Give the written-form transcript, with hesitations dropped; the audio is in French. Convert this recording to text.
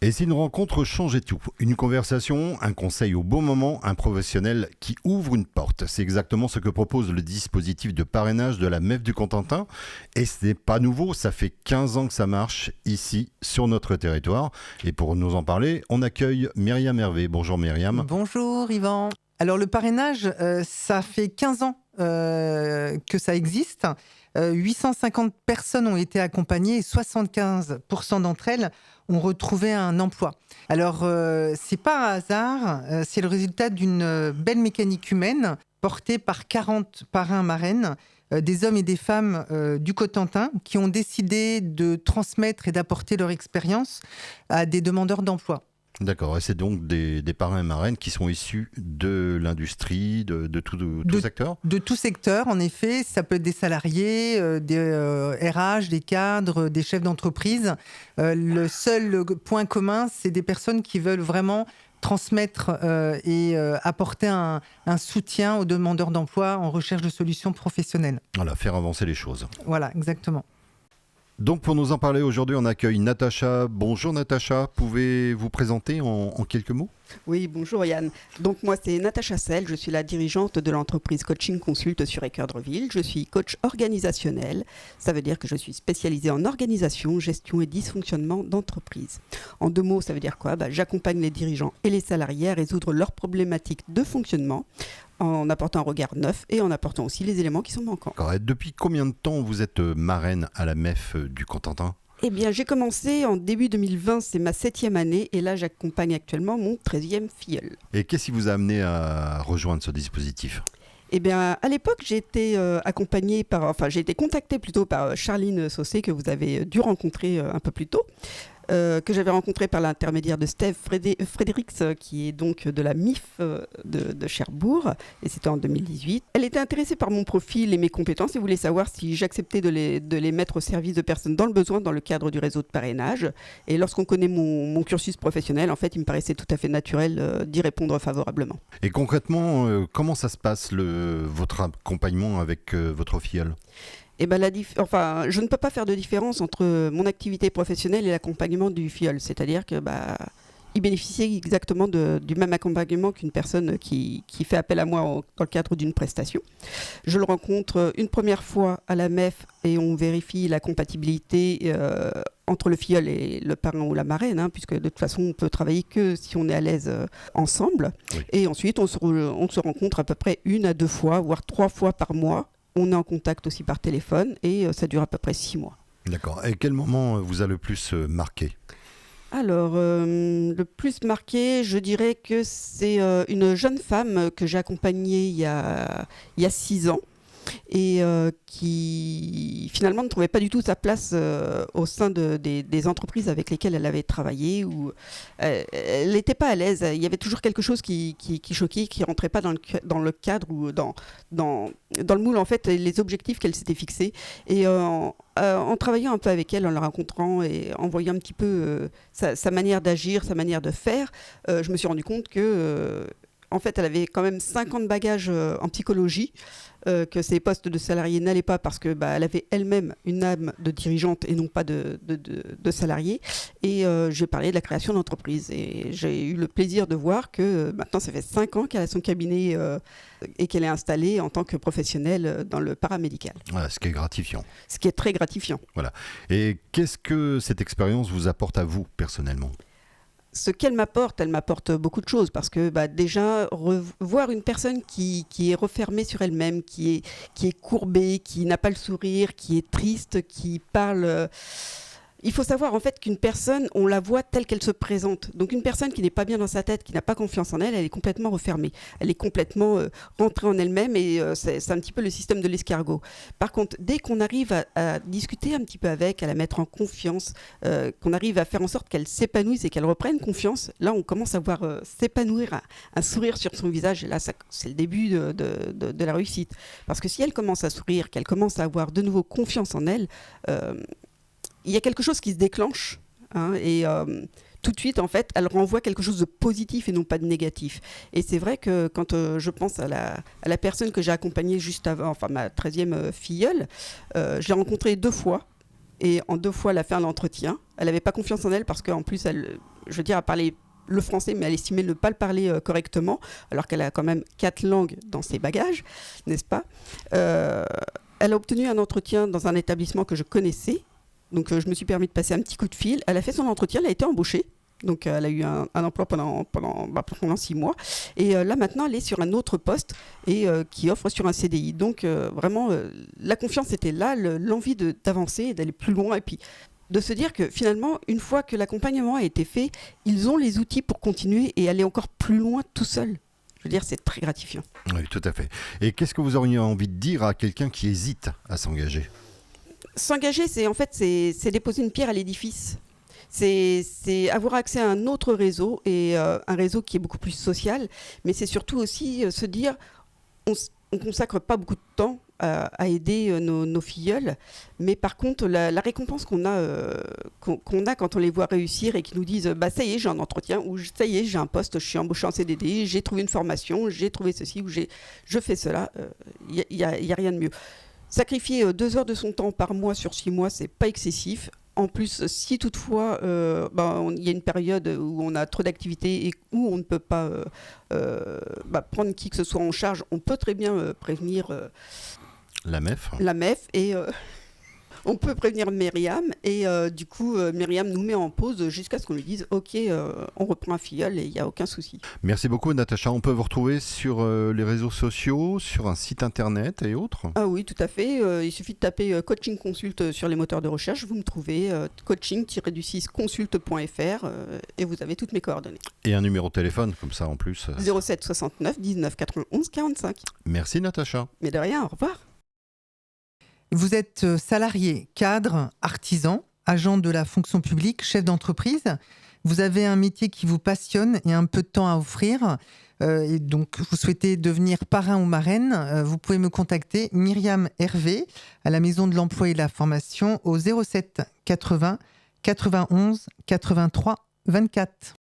Et si une rencontre changeait tout? Une conversation, un conseil au bon moment, un professionnel qui ouvre une porte. C'est exactement ce que propose le dispositif de parrainage de la MEF du Cotentin. Et ce n'est pas nouveau, ça fait 15 ans que ça marche ici, sur notre territoire. Et pour nous en parler, on accueille Myriam Hervé. Bonjour Myriam. Bonjour Yvan. Alors le parrainage, ça fait 15 ans que ça existe. 850 personnes ont été accompagnées et 75% d'entre elles ont retrouvé un emploi. Alors, c'est pas un hasard, c'est le résultat d'une belle mécanique humaine portée par 40 parrains marraines, des hommes et des femmes du Cotentin qui ont décidé de transmettre et d'apporter leur expérience à des demandeurs d'emploi. D'accord, et c'est donc des parrains et marraines qui sont issus de l'industrie, de tout secteur? De tout secteur, en effet. Ça peut être des salariés, des RH, des cadres, des chefs d'entreprise. Le seul point commun, c'est des personnes qui veulent vraiment transmettre et apporter un soutien aux demandeurs d'emploi en recherche de solutions professionnelles. Voilà, faire avancer les choses. Voilà, exactement. Donc pour nous en parler aujourd'hui, on accueille Natacha. Bonjour Natacha, pouvez-vous présenter en quelques mots? Oui, bonjour Yann. Donc moi c'est Natacha Sell, je suis la dirigeante de l'entreprise Coaching Consult sur Équeurdreville. Je suis coach organisationnel, ça veut dire que je suis spécialisée en organisation, gestion et dysfonctionnement d'entreprise. En 2 mots, ça veut dire quoi? J'accompagne les dirigeants et les salariés à résoudre leurs problématiques de fonctionnement en apportant un regard neuf et en apportant aussi les éléments qui sont manquants. Et depuis combien de temps vous êtes marraine à la MEF du Cotentin? Eh bien, j'ai commencé en début 2020, c'est ma 7e année, et là, j'accompagne actuellement mon 13e filleul. Et qu'est-ce qui vous a amené à rejoindre ce dispositif? Eh bien, à l'époque, j'ai été j'ai été contactée plutôt par Charline Saucé, que vous avez dû rencontrer un peu plus tôt. Que j'avais rencontré par l'intermédiaire de Steve Fredericks, qui est donc de la MIF de Cherbourg, et c'était en 2018. Elle était intéressée par mon profil et mes compétences et voulait savoir si j'acceptais de les mettre au service de personnes dans le besoin dans le cadre du réseau de parrainage. Et lorsqu'on connaît mon cursus professionnel, en fait, il me paraissait tout à fait naturel d'y répondre favorablement. Et concrètement, comment ça se passe votre accompagnement avec votre filleul? Eh ben, je ne peux pas faire de différence entre mon activité professionnelle et l'accompagnement du filleul. C'est-à-dire que il bénéficie exactement du même accompagnement qu'une personne qui fait appel à moi dans le cadre d'une prestation. Je le rencontre une première fois à la MEF et on vérifie la compatibilité entre le filleul et le parrain ou la marraine, puisque de toute façon on peut travailler que si on est à l'aise ensemble. Oui. Et ensuite on se rencontre à peu près 1 à 2 fois, voire 3 fois par mois. On est en contact aussi par téléphone et ça dure à peu près 6 mois. D'accord. Et quel moment vous a le plus marqué? Alors, le plus marqué, je dirais que c'est une jeune femme que j'ai accompagnée il y a 6 ans et qui finalement ne trouvait pas du tout sa place au sein des entreprises avec lesquelles elle avait travaillé. Elle n'était pas à l'aise, il y avait toujours quelque chose qui choquait, qui ne rentrait pas dans le cadre ou dans le moule, en fait, les objectifs qu'elle s'était fixés. Et en travaillant un peu avec elle, en la rencontrant et en voyant un petit peu sa manière d'agir, sa manière de faire, je me suis rendu compte que en fait, elle avait quand même 50 bagages en psychologie, que ses postes de salariés n'allaient pas parce que elle avait elle-même une âme de dirigeante et non pas de salarié. Et j'ai parlé de la création d'entreprise. Et j'ai eu le plaisir de voir que maintenant, ça fait 5 ans qu'elle a son cabinet et qu'elle est installée en tant que professionnelle dans le paramédical. Voilà, ce qui est gratifiant. Ce qui est très gratifiant. Voilà. Et qu'est-ce que cette expérience vous apporte à vous, personnellement ? Ce qu'elle m'apporte, elle m'apporte beaucoup de choses parce que déjà, voir une personne qui est refermée sur elle-même, qui est courbée, qui n'a pas le sourire, qui est triste, qui parle... Il faut savoir en fait qu'une personne, on la voit telle qu'elle se présente. Donc une personne qui n'est pas bien dans sa tête, qui n'a pas confiance en elle, elle est complètement refermée. Elle est complètement rentrée en elle-même et c'est un petit peu le système de l'escargot. Par contre, dès qu'on arrive à discuter un petit peu avec, à la mettre en confiance, qu'on arrive à faire en sorte qu'elle s'épanouisse et qu'elle reprenne confiance, là on commence à voir s'épanouir un sourire sur son visage et là c'est le début de la réussite. Parce que si elle commence à sourire, qu'elle commence à avoir de nouveau confiance en elle, il y a quelque chose qui se déclenche et tout de suite, en fait, elle renvoie quelque chose de positif et non pas de négatif. Et c'est vrai que quand je pense à la personne que j'ai accompagnée juste avant, enfin ma 13e filleule, je l'ai rencontrée 2 fois. Et en 2 fois, elle a fait un entretien. Elle n'avait pas confiance en elle parce qu'en plus, je veux dire, elle parlait le français, mais elle estimait ne pas le parler correctement, alors qu'elle a quand même 4 langues dans ses bagages, n'est-ce pas ? Elle a obtenu un entretien dans un établissement que je connaissais, donc je me suis permis de passer un petit coup de fil. Elle a fait son entretien, elle a été embauchée. Donc elle a eu un emploi pendant 6 mois. Et là maintenant, elle est sur un autre poste et qui offre sur un CDI. Donc vraiment, la confiance était là, l'envie d'avancer et d'aller plus loin. Et puis de se dire que finalement, une fois que l'accompagnement a été fait, ils ont les outils pour continuer et aller encore plus loin tout seul. Je veux dire, c'est très gratifiant. Oui, tout à fait. Et qu'est-ce que vous auriez envie de dire à quelqu'un qui hésite à s'engager ? S'engager, c'est déposer une pierre à l'édifice. C'est avoir accès à un autre réseau, et un réseau qui est beaucoup plus social, mais c'est surtout aussi se dire, on ne consacre pas beaucoup de temps à aider nos filleuls, mais par contre, la récompense qu'on a quand on les voit réussir et qu'ils nous disent « ça y est, j'ai un entretien » ou « ça y est, j'ai un poste, je suis embauché en CDD, j'ai trouvé une formation, j'ai trouvé ceci ou je fais cela », il n'y a rien de mieux. Sacrifier 2 heures de son temps par mois sur 6 mois, c'est pas excessif. En plus, si toutefois il y a une période où on a trop d'activités et où on ne peut pas prendre qui que ce soit en charge, on peut très bien prévenir la MEF. Et on peut prévenir Myriam et du coup Myriam nous met en pause jusqu'à ce qu'on lui dise ok, on reprend un filleul et il n'y a aucun souci. Merci beaucoup Natacha. On peut vous retrouver sur les réseaux sociaux, sur un site internet et autres ? Ah oui, tout à fait. Il suffit de taper coaching consult sur les moteurs de recherche, vous me trouvez coaching-consult.fr et vous avez toutes mes coordonnées. Et un numéro de téléphone comme ça en plus. 07 69 19 91 45. Merci Natacha. Mais de rien, au revoir. Vous êtes salarié, cadre, artisan, agent de la fonction publique, chef d'entreprise. Vous avez un métier qui vous passionne et un peu de temps à offrir. Et donc, vous souhaitez devenir parrain ou marraine. Vous pouvez me contacter, Myriam Hervé, à la Maison de l'Emploi et de la Formation, au 07 80 91 83 24.